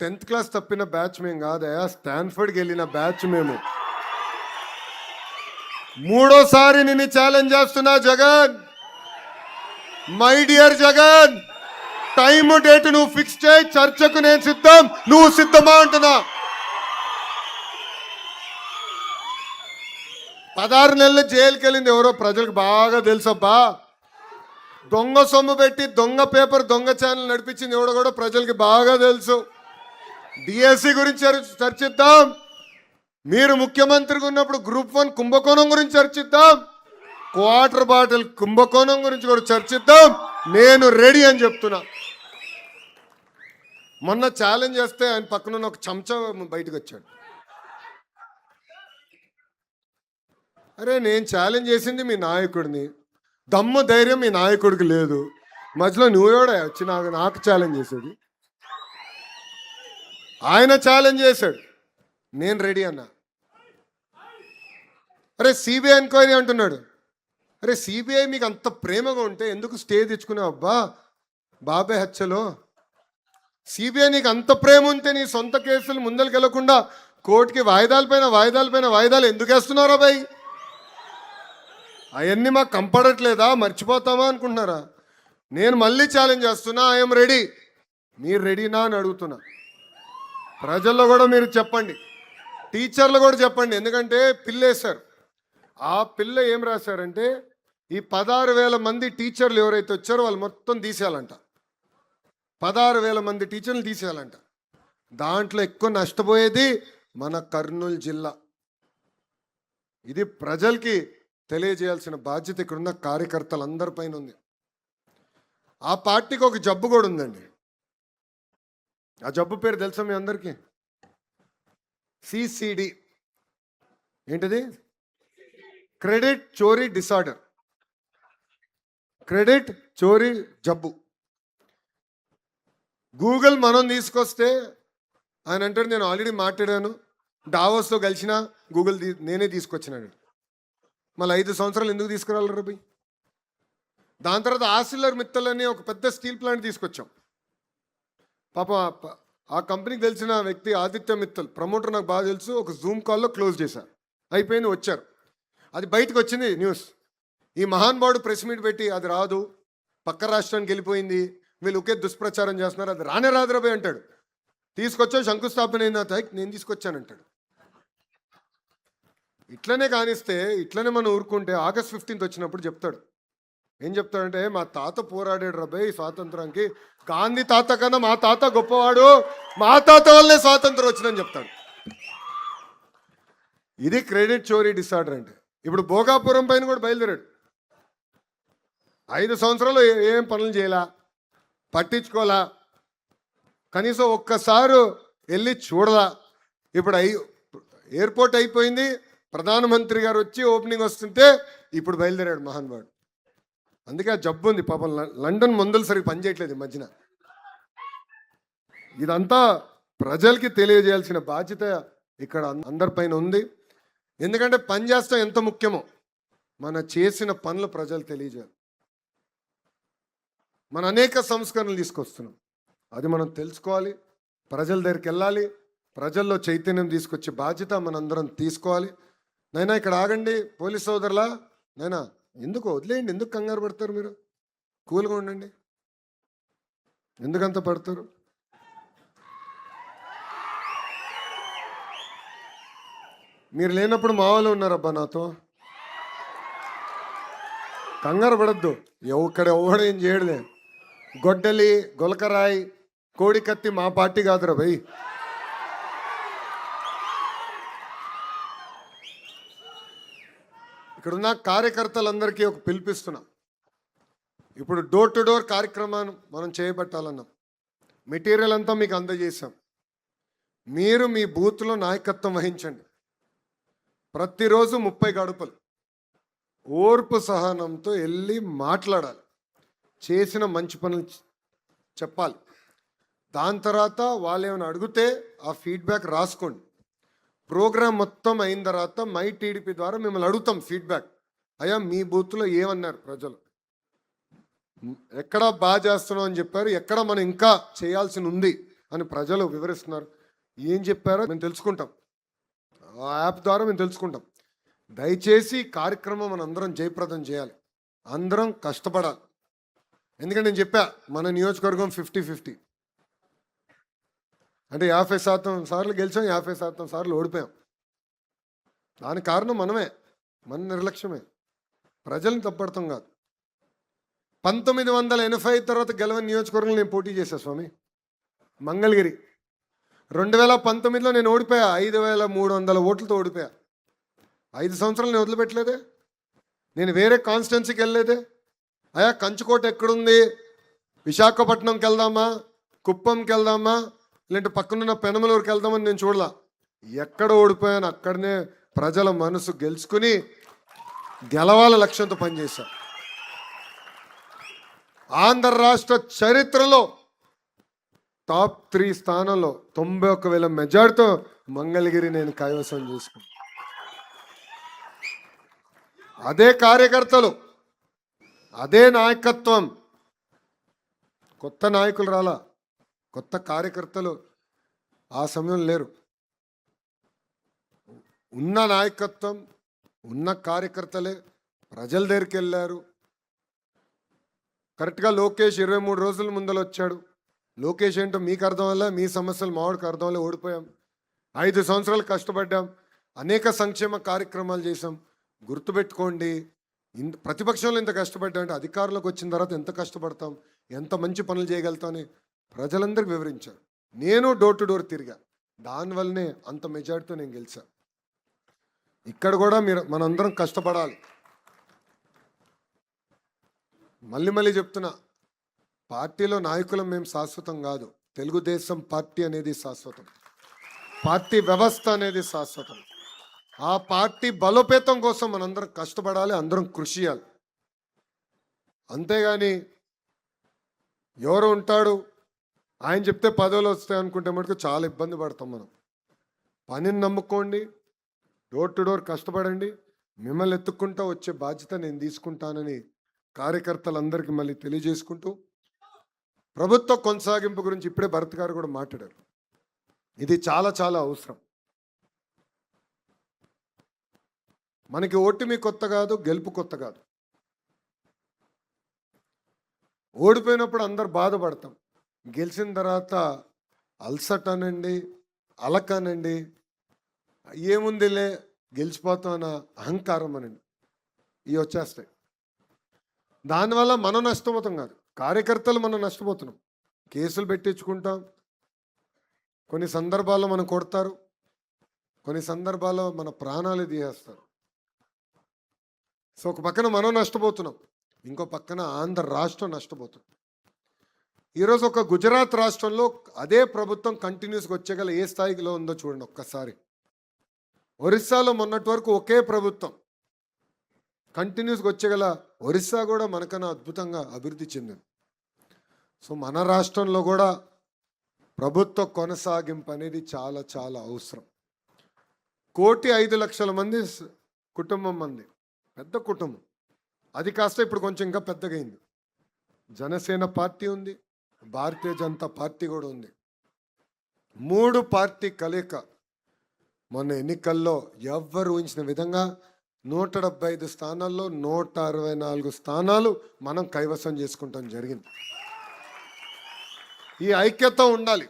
10th class తప్పిన batch మేము కాదయా, స్టాన్ఫర్డ్కి వెళ్ళిన బ్యాచ్ మేము. మూడోసారి నిన్ను ఛాలెంజ్ చేస్తున్నా Jagan. My dear Jagan, time date నువ్వు ఫిక్స్ చేయి, చర్చకు నేను సిద్ధం, నువ్వు సిద్ధమా అంటున్నా. 16 నెలలు జైలుకి వెళ్ళింది ఎవరో ప్రజలకు బాగా తెలుసబ్బా. దొంగ సొమ్ము పెట్టి దొంగ పేపర్ దొంగ ఛానల్ నడిపించింది ఎవడో కూడా ప్రజలకి బాగా తెలుసు. డిఎస్సి గురించి చర్చిద్దాం, మీరు ముఖ్యమంత్రిగా ఉన్నప్పుడు గ్రూప్ 1 కుంభకోణం గురించి చర్చిద్దాం, క్వార్టర్ బాటిల్ కుంభకోణం గురించి కూడా చర్చిద్దాం. నేను రెడీ అని చెప్తున్నా. మొన్న ఛాలెంజ్ చేస్తే ఆయన పక్కన ఒక చెంచా బయటకు వచ్చాడు. అరే నేను ఛాలెంజ్ చేసింది మీ నాయకుడిని, దమ్ము ధైర్యం మీ నాయకుడికి లేదు, మధ్యలో నువ్వేడా వచ్చి నాకు ఛాలెంజ్ చేసేది. ఆయన ఛాలెంజ్ చేశాడు, నేను రెడీ అన్నా. అరే సిబిఐ ఎంక్వైరీ అంటున్నాడు. అరే సిబిఐ మీకు అంత ప్రేమగా ఉంటే ఎందుకు స్టే తెచ్చుకున్నావు అబ్బా బాబాయ్ హత్యలో? సిబిఐ నీకు అంత ప్రేమ ఉంటే నీ సొంత కేసులు ముందరికి వెళ్లకుండా కోర్టుకి వాయిదాలు ఎందుకు వేస్తున్నారా బాయ్? అవన్నీ మాకు కంపడట్లేదా, మర్చిపోతామా అనుకుంటున్నారా? నేను మళ్ళీ ఛాలెంజ్ చేస్తున్నా, ఐఎమ్ రెడీ. మీరు రెడీనా అని అడుగుతున్నా. ప్రజల్లో కూడా మీరు చెప్పండి, టీచర్లు కూడా చెప్పండి. ఎందుకంటే పిల్ల వేశారు. ఆ పిల్ల ఏం రాశారంటే ఈ 16,000 మంది టీచర్లు ఎవరైతే వచ్చారో వాళ్ళు మొత్తం తీసేయాలంట. 16,000 మంది టీచర్లు తీసేయాలంట. దాంట్లో ఎక్కువ నష్టపోయేది మన కర్నూలు జిల్లా. ఇది ప్రజలకి తెలియజేయాల్సిన బాధ్యత ఇక్కడున్న కార్యకర్తలందరిపైన ఉంది. ఆ పార్టీకి ఒక జబ్బు కూడా ఉందండి. ఆ జబ్బు పేరు తెలుసా మీ అందరికీ? సిసిడి. ఏంటిది? క్రెడిట్ చోరీ డిసార్డర్. క్రెడిట్ చోరీ జబ్బు. గూగుల్ మనం తీసుకొస్తే ఆయన అంటాడు, నేను ఆల్రెడీ మాట్లాడాను, డావోస్లో కలిసిన గూగుల్ నేనే తీసుకొచ్చినాడు. మళ్ళీ 5 సంవత్సరాలు ఎందుకు తీసుకురాలి రబి? దాని తర్వాత ఆసిల్లర్ మిత్తల్ అని ఒక పెద్ద స్టీల్ ప్లాంట్ తీసుకొచ్చాం. పాప ఆ కంపెనీకి తెలిసిన వ్యక్తి ఆదిత్య మిత్తల్, ప్రమోటర్ నాకు బాగా తెలుసు, ఒక జూమ్ కాల్లో క్లోజ్ చేశారు. అయిపోయింది, వచ్చారు. అది బయటకు వచ్చింది న్యూస్. ఈ మహానుభావుడు ప్రెస్ మీట్ పెట్టి అది రాదు, పక్క రాష్ట్రానికి వెళ్ళిపోయింది, వీళ్ళు ఒకే దుష్ప్రచారం చేస్తున్నారు, అది రానే రాదురాబోయ్ అంటాడు. తీసుకొచ్చావు, శంకుస్థాపన అయిన నేను తీసుకొచ్చానంటాడు. ఇట్లనే కానిస్తే, ఇట్లనే మనం ఊరుకుంటే ఆగస్ట్ 15 వచ్చినప్పుడు చెప్తాడు. ఏం చెప్తాడంటే, మా తాత పోరాడాడు రాబోయ్ స్వాతంత్రానికి, గాంధీ తాత కన్నా మా తాత గొప్పవాడు, మా తాత వల్లే స్వాతంత్రం వచ్చిందని చెప్తాడు. ఇది క్రెడిట్ చోరీ డిసార్డర్ అంటే. ఇప్పుడు భోగాపురం పైన కూడా బయలుదేరాడు. 5 సంవత్సరాలు ఏం పనులు చేయలా, పట్టించుకోలా, కనీసం ఒక్కసారి వెళ్ళి చూడలా. ఇప్పుడు ఎయిర్పోర్ట్ అయిపోయింది, ప్రధానమంత్రి గారు వచ్చి ఓపెనింగ్ వస్తుంటే ఇప్పుడు బయలుదేరాడు మహానుభావుడు. అందుకే ఆ జబ్బు ఉంది పాపం. లండన్ మందులు సరిగ్గా పనిచేయట్లేదు ఈ మధ్యన. ఇదంతా ప్రజలకి తెలియజేయాల్సిన బాధ్యత ఇక్కడ అందరిపైన ఉంది. ఎందుకంటే పని చేస్తాం ఎంత ముఖ్యమో మన చేసిన పనులు ప్రజలు తెలియజేయాలి. మన అనేక సంస్కరణలు తీసుకొస్తున్నాం, అది మనం తెలుసుకోవాలి, ప్రజల దగ్గరికి వెళ్ళాలి, ప్రజల్లో చైతన్యం తీసుకొచ్చే బాధ్యత మనందరం తీసుకోవాలి. నైనా ఇక్కడ ఆగండి పోలీస్ సోదరులా, నైనా ఎందుకు వదిలేయండి, ఎందుకు కంగారు పడతారు? మీరు కూల్గా ఉండండి, ఎందుకంత పడతారు? మీరు లేనప్పుడు మా వాళ్ళు ఉన్నారబ్బా నాతో, కంగారు పడద్దు. ఇక్కడ ఎవడేం చేయడలే. గొడ్డలి, గొలకరాయి, కోడి కత్తి మా పార్టీ కాదురా భయ్. ఇక్కడున్న కార్యకర్తలందరికీ ఒక పిలిపిస్తున్నాం. ఇప్పుడు డోర్ టు డోర్ కార్యక్రమాన్ని మనం చేపట్టాలన్నాం. మెటీరియల్ అంతా మీకు అందజేశాం. మీరు మీ బూత్లో నాయకత్వం వహించండి. ప్రతిరోజు 30 గడుపులు ఓర్పు సహనంతో వెళ్ళి మాట్లాడాలి, చేసిన మంచి పనులు చెప్పాలి. దాని తర్వాత వాళ్ళు ఏమైనా అడిగితే ఆ ఫీడ్బ్యాక్ రాసుకోండి. ప్రోగ్రామ్ మొత్తం అయిన తర్వాత మై టీడీపీ ద్వారా మిమ్మల్ని అడుగుతాం ఫీడ్బ్యాక్. అయ్యా మీ బూత్లో ఏమన్నారు ప్రజలు, ఎక్కడ బాగా చేస్తున్నాం అని చెప్పారు, ఎక్కడ మనం ఇంకా చేయాల్సి ఉంది అని ప్రజలు వివరిస్తున్నారు. ఏం చెప్పారో మేము తెలుసుకుంటాం, ఆ యాప్ ద్వారా మేము తెలుసుకుంటాం. దయచేసి ఈ కార్యక్రమం మన అందరం జయప్రదం చేయాలి, అందరం కష్టపడాలి. ఎందుకంటే నేను చెప్పా, మన నియోజకవర్గం 50-50, అంటే 50% సార్లు గెలిచాం, 50% సార్లు ఓడిపోయాం. దానికి కారణం మనమే, మన నిర్లక్ష్యమే, ప్రజల్ని తప్పడతాం కాదు. 1985 తర్వాత గెలవని నియోజకవర్గంలో నేను పోటీ చేశాను స్వామి, మంగళగిరి. 2019లో నేను ఓడిపోయా, 5300 ఓట్లతో ఓడిపోయా. 5 సంవత్సరాలు నేను వదిలిపెట్టలేదే, నేను వేరే కాన్స్టిట్యున్సీకి వెళ్ళలేదే. అయ్యా కంచుకోట ఎక్కడుంది, విశాఖపట్నంకి వెళ్దామా, కుప్పంకి వెళ్దామా, లేదంటే పక్కనున్న పెనమలూరుకి వెళ్దామని నేను చూడలా. ఎక్కడ ఓడిపోయాను అక్కడనే ప్రజల మనసు గెలుచుకుని గెలవాల లక్ష్యంతో పనిచేశా. ఆంధ్ర రాష్ట్ర చరిత్రలో టాప్ 3 స్థానంలో 91,000 మెజార్టీతో మంగళగిరి నేను కైవసం చేసుకున్నాను. అదే కార్యకర్తలు, అదే నాయకత్వం, కొత్త నాయకులు రాలా, కొత్త కార్యకర్తలు ఆ సమయం లేరు. ఉన్న నాయకత్వం, ఉన్న కార్యకర్తలే ప్రజల దగ్గరికి వెళ్ళారు. కరెక్ట్గా లోకేష్ 23 రోజుల ముందర వచ్చాడు. లోకేష్ ఏంటో మీకు అర్థం వల్ల, మీ సమస్యలు మావాడికి అర్థం వల్ల ఓడిపోయాం. 5 సంవత్సరాలు కష్టపడ్డాం, అనేక సంక్షేమ కార్యక్రమాలు చేసాం. గుర్తుపెట్టుకోండి, ప్రతిపక్షంలో ఇంత కష్టపడ్డాం అంటే అధికారంలోకి వచ్చిన తర్వాత ఎంత కష్టపడతాం, ఎంత మంచి పనులు చేయగలుగుతామని ప్రజలందరికీ వివరించారు. నేను డోర్ టు డోర్ తిరిగా, దానివల్లనే అంత మెజార్టీతో నేను గెలిచా. ఇక్కడ కూడా మనందరం కష్టపడాలి. మళ్ళీ మళ్ళీ చెప్తున్నా, పార్టీలో నాయకులం మేము శాశ్వతం కాదు. తెలుగుదేశం పార్టీ అనేది శాశ్వతం, పార్టీ వ్యవస్థ అనేది శాశ్వతం. ఆ పార్టీ బలోపేతం కోసం మనందరం కష్టపడాలి, అందరం కృషి చేయాలి. అంతేగాని ఎవరు ఉంటాడు ఆయన చెప్తే పదవులు వస్తాయి అనుకుంటే మటుకు చాలా ఇబ్బంది పడతాం మనం. పనిని నమ్ముకోండి, డోర్ టు డోర్ కష్టపడండి, మిమ్మల్ని ఎత్తుక్కుంటా వచ్చే బాధ్యత నేను తీసుకుంటానని కార్యకర్తలందరికీ మళ్ళీ తెలియజేసుకుంటూ, ప్రభుత్వ కొనసాగింపు గురించి ఇప్పుడే భరత్ గారు కూడా మాట్లాడారు. ఇది చాలా చాలా అవసరం. మనకి ఓటమి కొత్త కాదు, గెలుపు కొత్త కాదు. ఓడిపోయినప్పుడు అందరు బాధపడతాం, గెలిచిన తర్వాత అలసట అనండి, అలకనండి, ఏముందిలే గెలిచిపోతాం అన్న అహంకారం అనండి, ఇవి వచ్చేస్తాయి. దానివల్ల మనం నష్టపోతాం కాదు, కార్యకర్తలు మనం నష్టపోతున్నాం. కేసులు పెట్టించుకుంటాం, కొన్ని సందర్భాల్లో మనం కొడతారు, కొన్ని సందర్భాల్లో మన ప్రాణాలు తీసేస్తారు. సో ఒక పక్కన మనం నష్టపోతున్నాం, ఇంకో పక్కన ఆంధ్ర రాష్ట్రం నష్టపోతుంది. ఈరోజు ఒక గుజరాత్ రాష్ట్రంలో అదే ప్రభుత్వం కంటిన్యూస్గా వచ్చేగల ఏ స్థాయిలో ఉందో చూడండి ఒక్కసారి. ఒరిస్సాలో మొన్నటి వరకు ఒకే ప్రభుత్వం కంటిన్యూస్గా వచ్చేగల ఒరిస్సా కూడా మనకన్నా అద్భుతంగా అభివృద్ధి చెందింది. సో మన రాష్ట్రంలో కూడా ప్రభుత్వ కొనసాగింపు అనేది చాలా చాలా అవసరం. 1,05,00,000 మంది కుటుంబం, మంది పెద్ద కుటుంబం. అది కాస్త ఇప్పుడు కొంచెం ఇంకా పెద్దగా అయింది. జనసేన పార్టీ ఉంది, భారతీయ జనతా పార్టీ కూడా ఉంది. 3 పార్టీ కలయిక మొన్న ఎన్నికల్లో ఎవ్వరు ఊహించిన విధంగా 175 స్థానాల్లో 164 స్థానాలు మనం కైవసం చేసుకుంటాం జరిగింది. ఈ ఐక్యత ఉండాలి.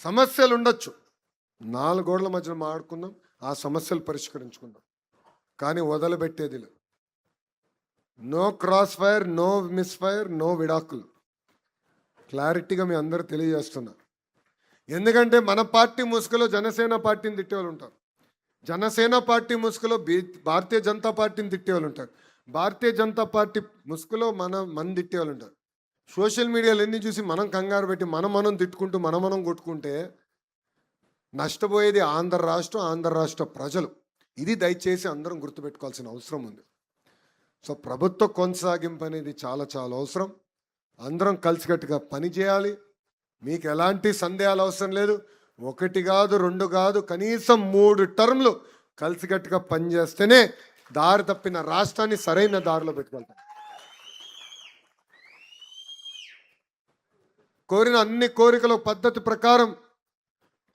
సమస్యలు ఉండొచ్చు, 4 గోడల మధ్యన మాట్లాడుకుందాం, ఆ సమస్యలు పరిష్కరించుకుందాం, కానీ వదిలిపెట్టేది లేదు. No crossfire, no misfire, no విడాకులు. క్లారిటీగా మీ అందరూ తెలియజేస్తున్నా. ఎందుకంటే మన పార్టీ ముసుగులో జనసేన పార్టీని తిట్టేవాళ్ళు ఉంటారు, జనసేన పార్టీ ముసుగులో భారతీయ జనతా పార్టీని తిట్టేవాళ్ళు ఉంటారు, భారతీయ జనతా పార్టీ ముసుగులో మన తిట్టేవాళ్ళు ఉంటారు. సోషల్ మీడియాలో ఎన్ని చూసి మనం కంగారు పెట్టి మనం తిట్టుకుంటూ మనం కొట్టుకుంటే నష్టపోయేది ఆంధ్ర రాష్ట్రం, ఆంధ్ర రాష్ట్ర ప్రజలు. ఇది దయచేసి అందరం గుర్తుపెట్టుకోవాల్సిన అవసరం ఉంది. సో ప్రభుత్వ కొనసాగింపు అనేది చాలా చాలా అవసరం. అందరం కలిసికట్టుగా పని చేయాలి. మీకు ఎలాంటి సందేహాలు అవసరం లేదు. 1 కాదు, 2 కాదు, కనీసం 3 టర్మ్లు కలిసికట్టుగా పనిచేస్తేనే దారి తప్పిన రాష్ట్రాన్ని సరైన దారిలో పెట్టుకెళ్తాం. కోరిన అన్ని కోరికల పద్ధతి ప్రకారం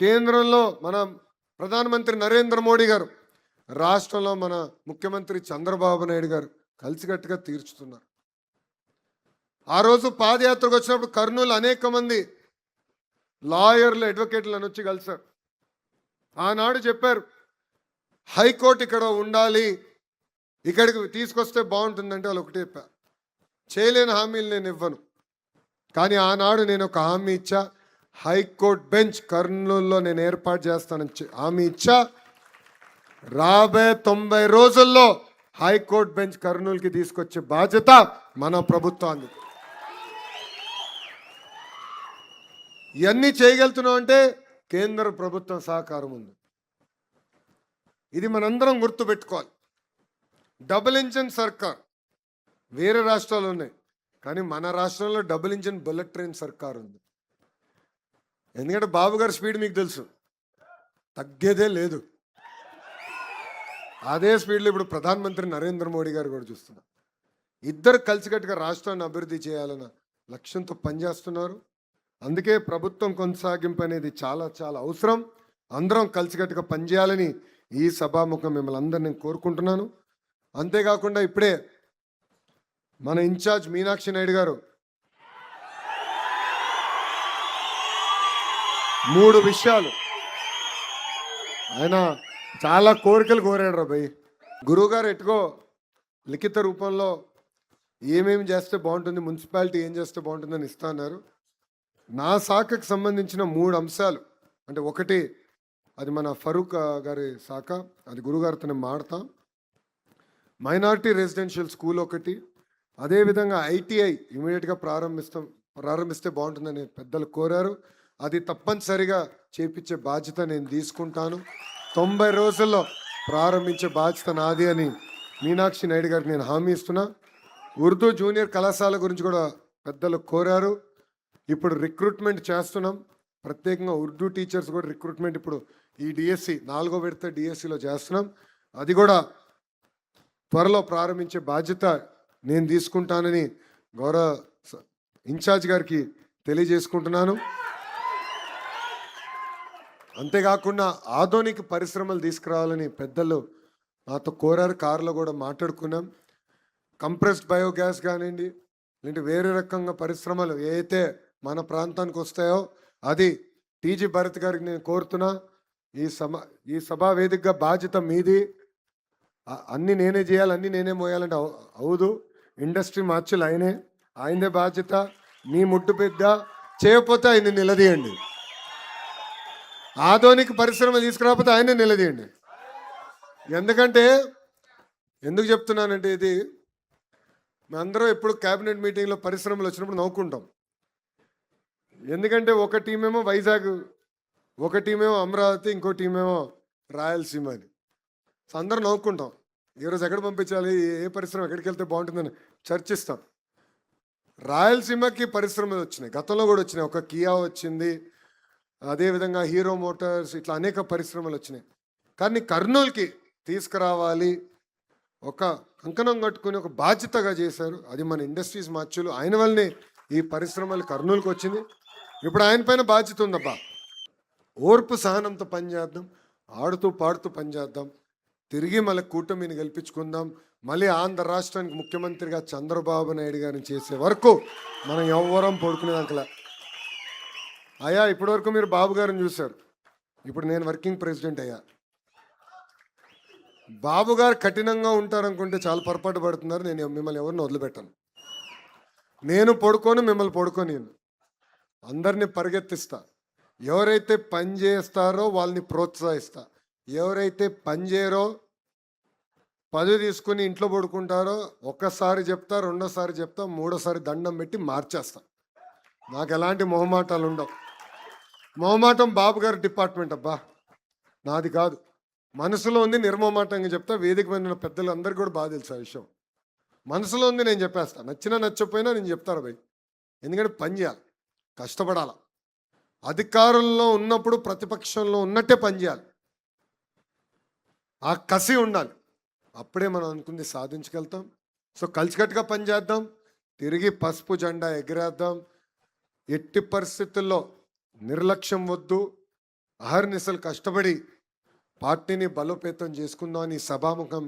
కేంద్రంలో మన ప్రధానమంత్రి నరేంద్ర మోడీ గారు, రాష్ట్రంలో మన ముఖ్యమంత్రి చంద్రబాబు నాయుడు గారు కలిసికట్టుగా తీర్చుతున్నారు. ఆ రోజు పాదయాత్రకు వచ్చినప్పుడు కర్నూలు అనేక మంది లాయర్లు, అడ్వకేట్లు అని వచ్చి కలిశారు. ఆనాడు చెప్పారు, హైకోర్టు ఇక్కడ ఉండాలి, ఇక్కడికి తీసుకొస్తే బాగుంటుందంటే వాళ్ళు ఒకటే చెప్పారు, చేయలేని హామీలు నేను ఇవ్వను. కానీ ఆనాడు నేను ఒక హామీ ఇచ్చా, హైకోర్టు బెంచ్ కర్నూలులో నేను ఏర్పాటు చేస్తానని హామీ ఇచ్చా. రాబోయే 90 రోజుల్లో హైకోర్టు బెంచ్ కర్నూలుకి తీసుకొచ్చే బాధ్యత మన ప్రభుత్వాన్ని. ఇవన్నీ చేయగలుగుతున్నాం అంటే కేంద్ర ప్రభుత్వం సహకారం ఉంది. ఇది మనందరం గుర్తుపెట్టుకోవాలి. డబుల్ ఇంజిన్ సర్కార్ వేరే రాష్ట్రాలు ఉన్నాయి, కానీ మన రాష్ట్రంలో డబుల్ ఇంజిన్ బుల్లెట్ ట్రైన్ సర్కార్ ఉంది. ఎందుకంటే బాబు గారి స్పీడ్ మీకు తెలుసు, తగ్గేదే లేదు. అదే స్పీడ్లో ఇప్పుడు ప్రధానమంత్రి నరేంద్ర మోడీ గారు కూడా చూస్తున్నారు. ఇద్దరు కలిసికట్టుగా రాష్ట్రాన్ని అభివృద్ధి చేయాలన్న లక్ష్యంతో పనిచేస్తున్నారు. అందుకే ప్రభుత్వం కొనసాగింపు అనేది చాలా చాలా అవసరం. అందరం కలిసికట్టుగా పనిచేయాలని ఈ సభాముఖం మిమ్మల్ని అందరినీ కోరుకుంటున్నాను. అంతేకాకుండా ఇప్పుడే మన ఇన్ఛార్జ్ మీనాక్షి నాయుడు గారు 3 విషయాలు, ఆయన చాలా కోరికలు కోరాడు రా భయ్. గురువుగారు ఎట్టుకో లిఖిత రూపంలో ఏమేమి చేస్తే బాగుంటుంది, మున్సిపాలిటీ ఏం చేస్తే బాగుంటుందని ఇస్తా అన్నారు. నా శాఖకు సంబంధించిన 3 అంశాలు, అంటే ఒకటి అది మన ఫరూక్ గారి శాఖ, అది గురుగారితో మాడతాం. మైనారిటీ రెసిడెన్షియల్ స్కూల్ ఒకటి, అదేవిధంగా ఐటీఐ ఇమీడియట్గా ప్రారంభిస్తే బాగుంటుందని పెద్దలు కోరారు. అది తప్పనిసరిగా చేపించే బాధ్యత నేను తీసుకుంటాను. 90 రోజుల్లో ప్రారంభించే బాధ్యత నాది అని మీనాక్షి నాయుడు గారికి నేను హామీ ఇస్తున్నా. ఉర్దూ జూనియర్ కళాశాల గురించి కూడా పెద్దలు కోరారు. ఇప్పుడు రిక్రూట్మెంట్ చేస్తున్నాం, ప్రత్యేకంగా ఉర్దూ టీచర్స్ కూడా రిక్రూట్మెంట్ ఇప్పుడు ఈ డిఎస్సి 4వ విడత డిఎస్సిలో చేస్తున్నాం. అది కూడా త్వరలో ప్రారంభించే బాధ్యత నేను తీసుకుంటానని గౌరవ ఇన్ఛార్జ్ గారికి తెలియజేసుకుంటున్నాను. అంతేకాకుండా ఆధునిక పరిశ్రమలు తీసుకురావాలని పెద్దలు నాతో కోరారు. కారులో కూడా మాట్లాడుకున్నాం. కంప్రెస్డ్ బయోగ్యాస్ కానివ్వండి, లేదంటే వేరే రకంగా పరిశ్రమలు ఏదైతే మన ప్రాంతానికి వస్తాయో అది టీజీ భరత్ గారికి నేను కోరుతున్నా. ఈ సభా వేదికగా బాధ్యత మీది. అన్నీ నేనే చేయాలి, అన్నీ నేనే మోయాలంటే అవదు. ఇండస్ట్రీ మార్చులు ఆయనే బాధ్యత. మీ ముట్టు పెద్ద చేయకపోతే ఆయన్ని నిలదీయండి. ఆధునిక పరిశ్రమ తీసుకురాకపోతే ఆయనే నిలదీయండి. ఎందుకు చెప్తున్నానంటే ఇది మేమందరం ఎప్పుడు క్యాబినెట్ మీటింగ్లో పరిశ్రమలు వచ్చినప్పుడు నవ్వుకుంటాం. ఎందుకంటే ఒక టీమేమో వైజాగ్, ఒక టీమేమో అమరావతి, ఇంకో టీమేమో రాయలసీమ అని. సో అందరం నవ్వుకుంటాం. ఈరోజు ఎక్కడ పంపించాలి, ఏ పరిశ్రమ ఎక్కడికి వెళ్తే బాగుంటుందని చర్చిస్తాం. రాయలసీమకి పరిశ్రమలు వచ్చినాయి, గతంలో కూడా వచ్చినాయి. ఒక కియా వచ్చింది, అదేవిధంగా హీరో మోటార్స్, ఇట్లా అనేక పరిశ్రమలు వచ్చినాయి. కానీ కర్నూలుకి తీసుకురావాలి, ఒక కంకణం కట్టుకుని ఒక బాధ్యతగా చేశారు. అది మన ఇండస్ట్రీస్ మార్చులు. ఆయన వల్లనే ఈ పరిశ్రమలు కర్నూలుకి వచ్చింది. ఇప్పుడు ఆయన పైన బాధ్యత ఉందబ్బా. ఓర్పు సహనంతో పనిచేద్దాం, ఆడుతూ పాడుతూ పనిచేద్దాం. తిరిగి మళ్ళీ కూటమిని గెలిపించుకుందాం. మళ్ళీ ఆంధ్ర రాష్ట్రానికి ముఖ్యమంత్రిగా చంద్రబాబు నాయుడు గారిని చేసే వరకు మనం ఎవ్వరం పడుకునేదాకలా. అయ్యా ఇప్పటివరకు మీరు బాబు గారిని చూశారు, ఇప్పుడు నేను వర్కింగ్ ప్రెసిడెంట్ అయ్యా. బాబు గారు కఠినంగా ఉంటారనుకుంటే చాలా పొరపాటు పడుతున్నారు. నేను మిమ్మల్ని ఎవరిని వదిలిపెట్టాను. నేను పడుకొని మిమ్మల్ని పడుకొని అందరినీ పరిగెత్తిస్తా. ఎవరైతే పని చేస్తారో వాళ్ళని ప్రోత్సహిస్తా. ఎవరైతే పని చేయరో, పదవి తీసుకుని ఇంట్లో పడుకుంటారో, ఒక్కసారి చెప్తా, రెండోసారి చెప్తా, మూడోసారి దండం పెట్టి మార్చేస్తా. నాకు ఎలాంటి మొహమాటాలు ఉండవు. మొహమాటం బాబు గారి డిపార్ట్మెంట్ అబ్బా, నాది కాదు. మనసులో ఉంది, నిర్మమాటంగా చెప్తా. వేదిక మీద పెద్దలు అందరికీ కూడా బాగా తెలుసు ఆ విషయం. మనసులో ఉంది, నేను చెప్పేస్తా. నచ్చినా నచ్చకపోయినా నేను చెప్తాను భయ్. ఎందుకంటే పని చేయాలి, కష్టపడాలి. అధికారంలో ఉన్నప్పుడు ప్రతిపక్షంలో ఉన్నట్టే పనిచేయాలి. ఆ కసి ఉండాలి. అప్పుడే మనం అనుకుంది సాధించగలుగుతాం. సో కలిసికట్టుగా పనిచేద్దాం, తిరిగి పసుపు జెండా ఎగిరేద్దాం. ఎట్టి పరిస్థితుల్లో నిర్లక్ష్యం వద్దు, అహర్నిశలు కష్టపడి పార్టీని బలోపేతం చేసుకుందామని సభాముఖం